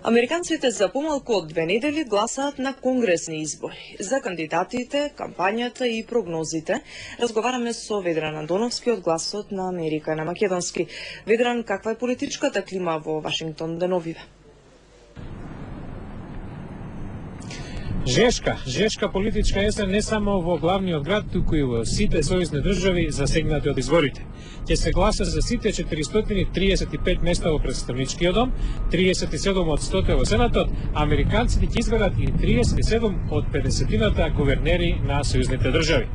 Американците за помалку од 2 недели гласаат на конгресни избори. За кандидатите, кампањата и прогнозите разговараме со Ведран Андоновски од Гласот на Америка на македонски. Ведран, каква е политичката клима во Вашингтон деновиве? Жешка политичка есен не само во главниот град, туку и во сите сојузни држави засегнати од изборите. Ќе се гласа за сите 435 места во представничкиот дом, 37 од 100 во Сенатот, американците ќе изберат и 37 од 50-тината гувернери на сојузните држави.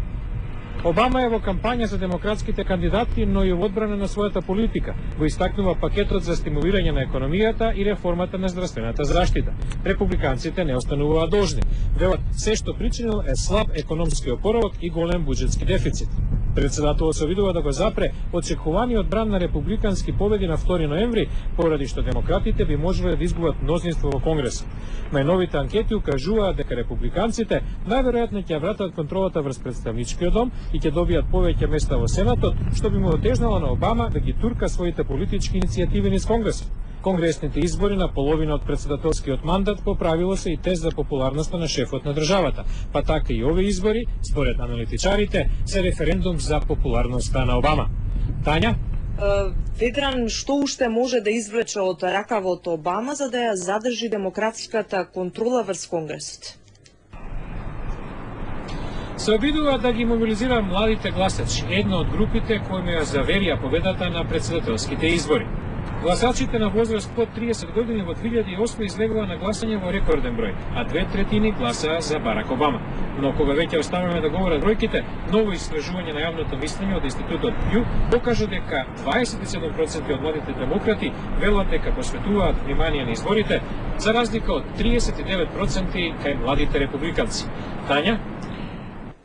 Обама е во кампања за демократските кандидати, но и во одбрана на својата политика. Го истакнува пакетот за стимулирање на економијата и реформата на здравствената заштита. Републиканците не остануваат должни. Велат, се што причинил е слаб економски опоравок и голем буџетски дефицит. Председателот се обидува да го запре очекуваниот бран на републикански победи на 2 ноември, поради што демократите би можеле да изгубат мнозинство во Конгресот. Најновите анкети укажуваат дека републиканците најверојатно ќе вратат контролата врз представничкиот дом и ќе добијат повеќе места во Сенатот, што би му отежнало на Обама да ги турка своите политички иницијативи низ Конгресот. Конгресните избори на половина од председателскиот мандат по правило се и тест за популарноста на шефот на државата, па така и овие избори, според аналитичарите, се референдум за популарноста на Обама. Тања? Ведран, што уште може да извлече од ракавот Обама за да ја задржи демократската контрола врз Конгресот? Се обидува да ги мобилизира младите гласачи, една од групите кои ја заверија победата на председателските избори. Гласачите на возраст под 30 години во 2008 излегува на гласање во рекорден број, а 2/3 гласаа за Барак Обама. Но кога веќе оставаме да говорат бројките, ново истражување на јавното мислење од Институтот Пју покажа дека 27% од младите демократи велат дека посветуваат внимание на изборите, за разлика од 39% кај младите републиканци. Тања?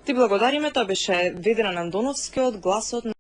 Ти благодариме, тоа беше Ведран Андоновски од Гласот на